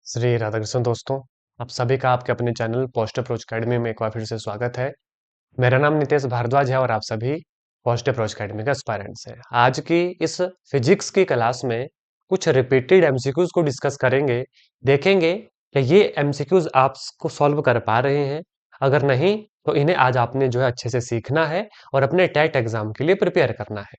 श्री राधाकृष्ण दोस्तों, आप सभी का आपके अपने चैनल पोस्ट अप्रोच अकेडमी में एक बार फिर से स्वागत है। मेरा नाम नितेश भारद्वाज है और आप सभी पोस्ट अप्रोच अकेडमी के एस्पायरेंट्स हैं। आज की इस फिजिक्स की क्लास में कुछ रिपीटेड एमसीक्यूज को डिस्कस करेंगे। देखेंगे कि ये एमसीक्यूज आपको सॉल्व कर पा रहे हैं। अगर नहीं तो इन्हें आज आपने जो है अच्छे से सीखना है और अपने टेट एग्जाम के लिए प्रिपेयर करना है।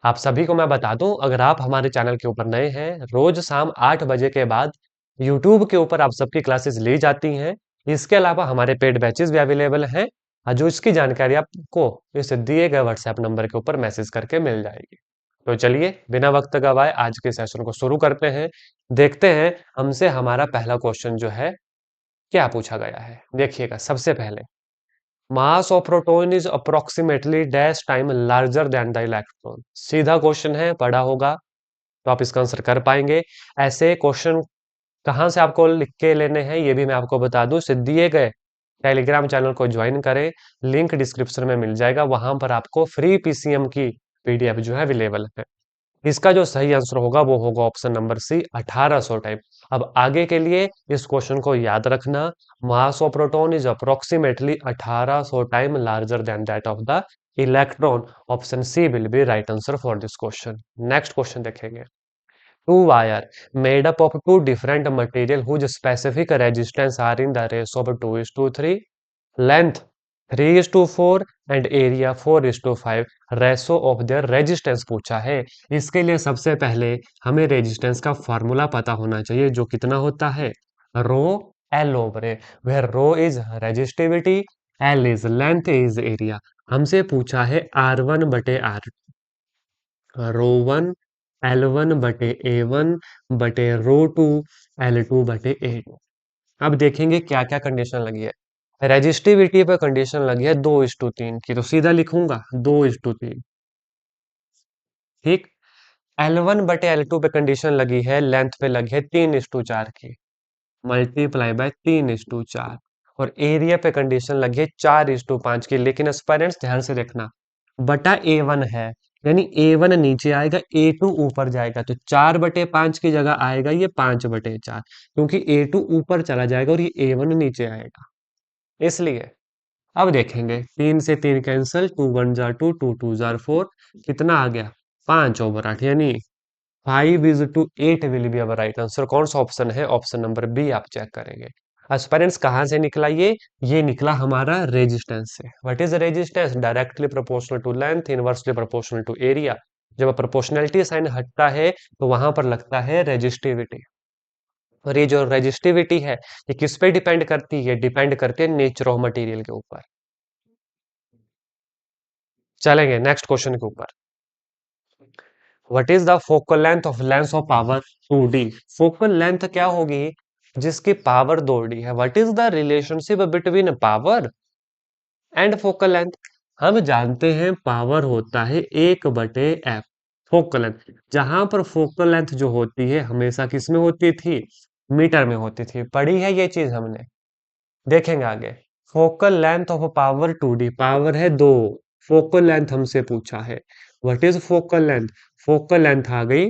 आप सभी को मैं बता दूं, अगर आप हमारे चैनल के ऊपर नए हैं, रोज शाम 8 बजे के बाद यूट्यूब के ऊपर आप सबकी क्लासेस ली जाती हैं। इसके अलावा हमारे पेड बैचेस भी अवेलेबल हैं, जो इसकी जानकारी आपको इस दिए गए व्हाट्सएप नंबर के ऊपर मैसेज करके मिल जाएगी। तो चलिए बिना वक्त गवाए आज के सेशन को शुरू करते हैं। देखते हैं हमसे हमारा पहला क्वेश्चन जो है क्या पूछा गया है। देखिएगा, सबसे पहले मास of proton is approximately dash time larger then the electron. सीधा क्वेश्चन है, पढ़ा होगा तो आप इसका आंसर कर पाएंगे। ऐसे क्वेश्चन कहाँ से आपको लिख के लेने हैं ये भी मैं आपको बता दूं, दिए गए टेलीग्राम चैनल को ज्वाइन करें, लिंक डिस्क्रिप्शन में मिल जाएगा, वहां पर आपको फ्री पीसीएम की पीडीएफ जो है अवेलेबल है। इसका जो सही आंसर होगा वो होगा ऑप्शन नंबर सी, 1800 टाइम। अब आगे के लिए इस क्वेश्चन को याद रखना, mass of proton is approximately 1800 time larger than that of the electron. Option c will be right answer for this question. Next question देखेंगे। Two wire made up of two different material whose specific resistance are in the ratio of 2:3, length 3:4 and area 4:5, ratio of their resistance पूछा है। इसके लिए सबसे पहले हमें resistance का formula पता होना चाहिए, जो कितना होता है rho l over a, where rho is resistivity, l is length, is area. हमसे पूछा है R1/R2, रो 1 L1 बटे A1 बटे रो 2 L2/A2। अब देखेंगे क्या क्या कंडीशन लगी है। रेजिस्टिविटी पे कंडीशन लगी है 2:3 की, तो सीधा लिखूंगा 2:3। ठीक। L1/L2 पे कंडीशन लगी है, लेंथ पे लगी है 3:4 की, मल्टीप्लाई बाय 3:4। और एरिया पे कंडीशन लगी है 4:5 की। लेकिन एस्पायरेंट्स ध्यान से देखना, बटा A1 है, यानी A1 नीचे आएगा, A2 ऊपर जाएगा, तो 4/5 की जगह आएगा ये 5/4, क्योंकि A2 ऊपर चला जाएगा और ये A1 नीचे आएगा, इसलिए। अब देखेंगे 3 से 3 कैंसिल, 2 1 जा 2, 2 2 जा 4, कितना आ गया 5/8, यानी 5:8 will be our right answer. कौन सा ऑप्शन है? ऑप्शन नंबर बी आप चेक करेंगे। एस्पिरेंट्स कहाँ से निकला ये निकला हमारा रेजिस्टेंस से। What is resistance? Directly proportional to length, inversely proportional to area. जब प्रोपोर्शनलिटी साइन हटता है तो वहां पर लगता है रेजिस्टिविटी। और ये जो रेजिस्टिविटी है ये किस पे डिपेंड करती है? डिपेंड करती है नेचर ऑफ मटेरियल के ऊपर। चलेंगे नेक्स्ट क्वेश्चन के ऊपर। What is the focal length of lens of power 2D? Focal length क्या होगी जिसकी पावर 2D है? What is the relationship between power and focal length? हम जानते हैं पावर होता है 1/f। फोकल लेंथ, जहां पर फोकल लेंथ जो होती है हमेशा किस में होती थी? मीटर में होती थी। पढ़ी है ये चीज हमने। देखेंगे आगे। Focal length of power 2D, power है 2, फोकल लेंथ हमसे पूछा है। What is focal length? Focal length आ गई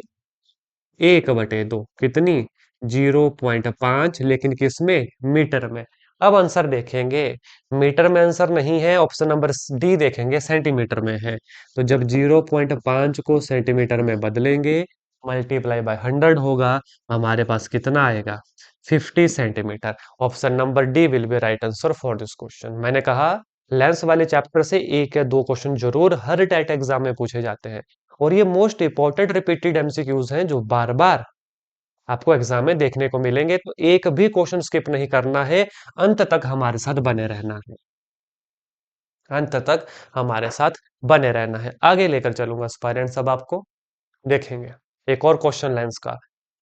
1/2, कितनी? 0.5, लेकिन किसमें? मीटर में। अब आंसर देखेंगे, मीटर में आंसर नहीं है, ऑप्शन नंबर डी देखेंगे, सेंटीमीटर में है। तो जब 0.5 को सेंटीमीटर में बदलेंगे, मल्टीप्लाई बाय 100 होगा, हमारे पास कितना आएगा? 50 centimetre. Option number D will be right answer for this question. मैंने कहा लेंस वाले चैप्टर से 1 या 2 क्वेश्चन जरूर हर टेट एग्जाम में पूछे जाते हैं, और ये मोस्ट इंपॉर्टेंट रिपीटेड एमसीक्यूज हैं जो बार बार आपको एग्जाम में देखने को मिलेंगे। तो एक भी क्वेश्चन स्किप नहीं करना है, अंत तक हमारे साथ बने रहना है, अंत तक हमारे साथ बने रहना है। आगे लेकर चलूंगा स्पायरेंट्स, अब आपको देखेंगे एक और क्वेश्चन लेंस का।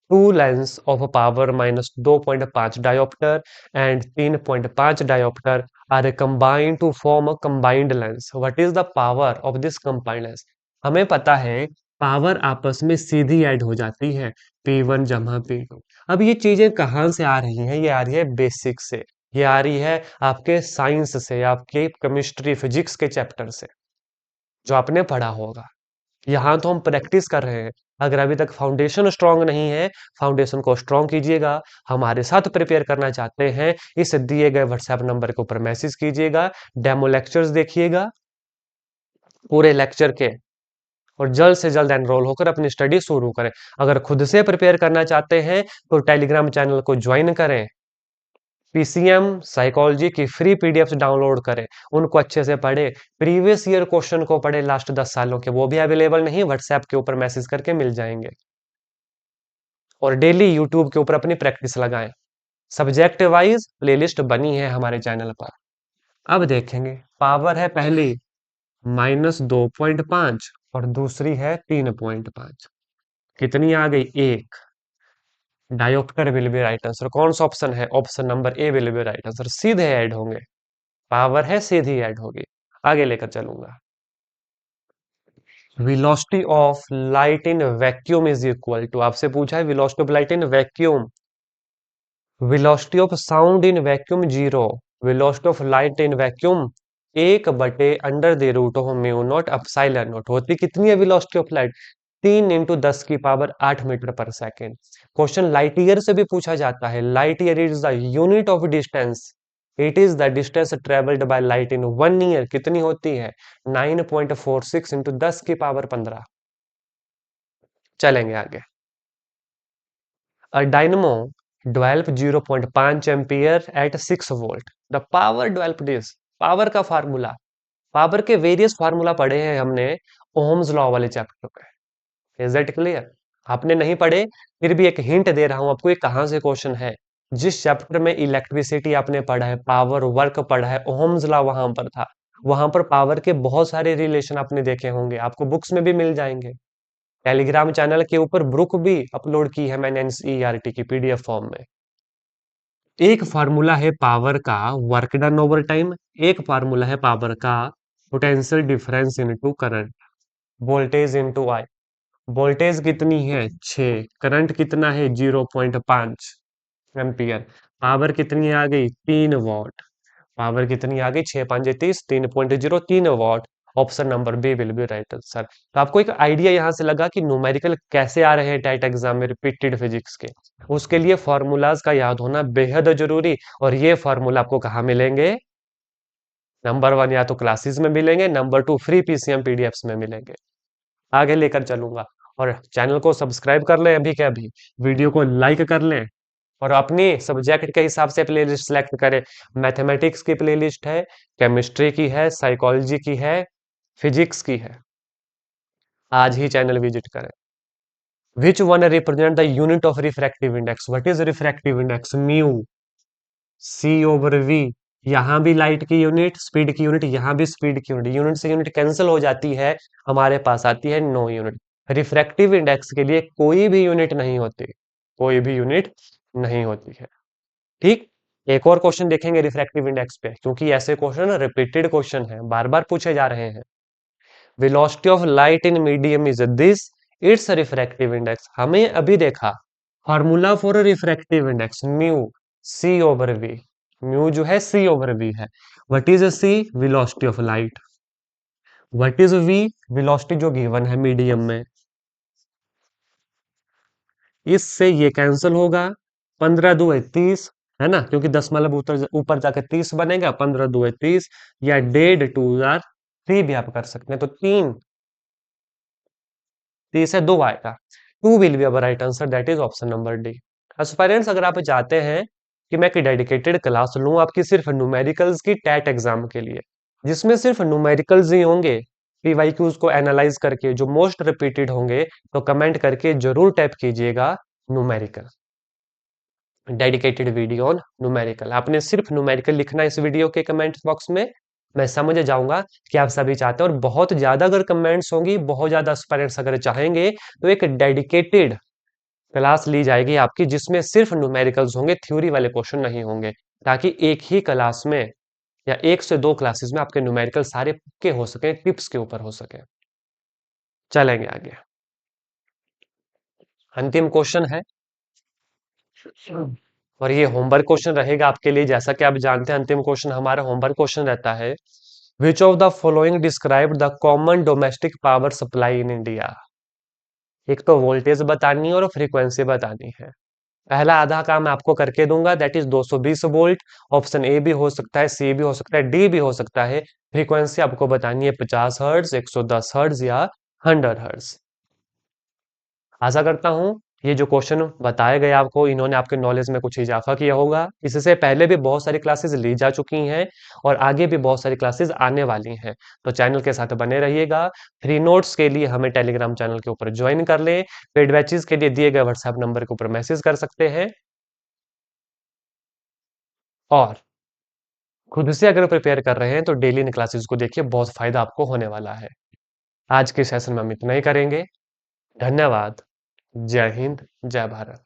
Two lens of power -2.5 diopter and 3.5 diopter are combined to form a combined lens. What is the power of this combined lens? हमें पता है पावर आपस में सीधी ऐड हो जाती है, P1 जमा P2। अब ये चीजें कहाँ से आ रही हैं? ये आ रही है बेसिक से, ये आ रही है आपके साइंस से, आपके केमिस्ट्री फिजिक्स के चैप्टर से, जो आपने पढ़ा होगा। यहाँ तो हम प्रैक्टिस कर रहे हैं, अगर अभी तक फाउंडेशन स्ट्रांग नहीं है, फाउंडेशन को स्ट्रांग कीजिएगा। हमारे साथ प्रिपेयर करना चाहते हैं, इस दिए गए व्हाट्सएप नंबर के ऊपर मैसेज कीजिएगा, डेमो लेक्चर्स देखिएगा पूरे लेक्चर के, और जल्द से जल्द एनरोल होकर अपनी स्टडी शुरू करें। अगर खुद से प्रिपेयर करना चाहते हैं तो टेलीग्राम चैनल को ज्वाइन करें, पीसीएम साइकोलॉजी की फ्री पीडीएफ्स डाउनलोड करें, उनको अच्छे से पढ़े, प्रीवियस ईयर क्वेश्चन को पढ़े लास्ट 10 सालों के, वो भी अवेलेबल नहीं, व्हाट्सएप के ऊपर मैसेज करके मिल जाएंगे। और डेली यूट्यूब के ऊपर अपनी प्रैक्टिस लगाएं। सब्जेक्ट वाइज प्लेलिस्ट बनी है हमारे चैनल पर। अब देखेंगे, पावर है पहली -2.5 और दूसरी है 3.5, कितनी आ गई? 1। Diopter will be right answer. कौन सा ऑप्शन है? Option number A will be right answer. सीधे ऐड होंगे, पावर है सीधी ऐड होगी। आगे लेकर चलूंगा। Velocity of light in vacuum is equal to, आपसे पूछा है velocity of light in vacuum. Velocity of sound in vacuum 0, velocity of light in vacuum 1/√ऑफ म्यू नॉट एप्सिलॉन नॉट। होती कितनी है वेलोसिटी ऑफ लाइट? 3 × 10⁸ मीटर पर second. Question light year से भी पूछा जाता है। Light year is the unit of distance, it is the distance travelled by light in 1 year. कितनी होती है? 9.46 × 10⁻15। चलेंगे आगे। A dynamo develop 0.5 ampere at 6 volt. The power developed is, power का फार्मूला, पावर के वेरियस फार्मूला पढ़े हैं हमने ओम्स लॉ वाले चैप्टर में। Is that clear? आपने नहीं पढ़े, फिर भी एक हिंट दे रहा हूं आपको, ये कहां से क्वेश्चन है। जिस चैप्टर में इलेक्ट्रिसिटी आपने पढ़ा है, पावर वर्क पढ़ा है, ओम्स लॉ वहां पर था। वहां पर पावर के बहुत सारे रिलेशन आपने देखे होंगे, आपको बुक्स में भी मिल जाएंगे। टेलीग्राम चैनल के ऊपर बुक भी अपलोड की है मैंने एनसीईआरटी की पीडीएफ फॉर्म में। एक फार्मूला है पावर का वर्क डन ओवर टाइम, एक फार्मूला है पावर का potential difference into current, voltage into I. Voltage कितनी है? 6, करंट कितना है? 0.5 एम्पियर। पावर कितनी आ गई? 3 वॉट। पावर कितनी आ गई? 6 5 30, 3.0, 3 watt. Option number b will be right answer. तो आपको एक आइडिया यहां से लगा कि न्यूमेरिकल कैसे आ रहे हैं टेट एग्जाम में रिपीटेड फिजिक्स के। उसके लिए फॉर्मूलाज का याद होना बेहद जरूरी, और ये फॉर्मूला आपको कहाँ मिलेंगे? नंबर 1 या तो क्लासेस में मिलेंगे, नंबर 2 फ्री पीसीएम पीडीएफ्स में मिलेंगे। आगे लेकर चलूंगा, और चैनल को सब्सक्राइब कर लें अभी के अभी, वीडियो को लाइक कर लें, और अपनी सब्जेक्ट के हिसाब से प्लेलिस्ट सेलेक्ट करें। मैथमेटिक्स की प्लेलिस्ट है, केमिस्ट्री की है, साइकोलॉजी की है, फिजिक्स की है। आज ही चैनल विजिट करें। Which one represent the unit of refractive index? What is refractive index? Mu, C/V। यहाँ भी लाइट की यूनिट, स्पीड की यूनिट, यहाँ भी स्पीड की यूनिट, यूनिट से यूनिट कैंसिल हो जाती है, हमारे पास आती है नो यूनिट। रिफ्रैक्टिव इंडेक्स के लिए कोई भी यूनिट नहीं होती, कोई भी यूनिट नहीं होती है। ठीक, एक और क्वेश्चन देखेंगे रिफ्रैक्टिव इंडेक्स पे, क्योंकि ऐसे क्वेश्चन रिपीटेड क्वेश्चन है, बार बार पूछे जा रहे हैं। Velocity of light in medium is this, it's refractive index. हमें अभी देखा formula for refractive index mu C/V। Mu जो है C/V है। What is C? Velocity of light. What is V? Velocity जो गिवन है मीडियम में। इससे ये कैंसिल होगा, 15 2 30, है ना, क्योंकि 10 मतलब ऊपर ऊपर जाकर 30 बनेगा, 15 2 30, या 1.5 2 3 भी आप कर सकते हैं, तो 3 30 है 2 आएगा। 2 will be our right answer, that is option number D. Aspirants, अगर आप चाहते हैं कि मैं एक डेडिकेटेड क्लास लूं आपकी सिर्फ न्यूमेरिकल्स की टेट एग्जाम के लिए, जिसमें सिर्फ न्यूमेरिकल्स ही होंगे, पीवाईक्यूज को एनालाइज करके जो मोस्ट रिपीटेड होंगे, तो कमेंट करके जरूर टैप कीजिएगा numerical, dedicated video on numerical. आपने सिर्फ न्यूमेरिकल लिखना इस वीडियो के कमेंट बॉक्स में, मैं समझ जाऊंगा कि आप सभी चाहते हैं। और बहुत ज्यादा अगर कमेंट्स होंगी, बहुत ज्यादा एस्पायरेंट्स अगर चाहेंगे, तो एक डेडिकेटेड क्लास ली जाएगी आपकी, जिसमें सिर्फ न्यूमेरिकल्स होंगे, थ्योरी वाले क्वेश्चन नहीं होंगे, ताकि एक ही क्लास में या 1 से 2 क्लासेस में आपके न्यूमेरिकल सारे पक्के हो सके, टिप्स के ऊपर हो सके। चलेंगे आगे। अंतिम क्वेश्चन है, और ये होमवर्क क्वेश्चन रहेगा आपके लिए। जैसा कि आप जानते हैं, अंतिम क्वेश्चन हमारा होमवर्क क्वेश्चन रहता है। Which of the following describe the common domestic power supply in India? एक तो वोल्टेज बतानी है और फ्रीक्वेंसी बतानी है। पहला आधा काम मैं आपको करके दूंगा, that is 220 volt. Option A भी हो सकता है, सी भी हो सकता है, डी भी हो सकता है। फ्रीक्वेंसी आपको बतानी है 50 हर्ट्ज, 110 हर्ट्ज या 100 हर्ट्ज। आशा करता हूँ ये जो क्वेश्चन बताए गए आपको, इन्होंने आपके नॉलेज में कुछ इजाफा किया होगा। इससे पहले भी बहुत सारी क्लासेस ली जा चुकी हैं और आगे भी बहुत सारी क्लासेस आने वाली हैं, तो चैनल के साथ बने रहिएगा। फ्री नोट्स के लिए हमें टेलीग्राम चैनल के ऊपर ज्वाइन कर लें। पेड बैचेस के लिए दिए गए व्हाट्सएप नंबर के ऊपर मैसेज कर सकते हैं। और खुद से अगर प्रिपेयर कर रहे हैं तो डेली इन क्लासेस को देखिए, बहुत फायदा आपको होने वाला है। आज के सेशन में हम इतना ही करेंगे। धन्यवाद। जय हिंद, जय भारत।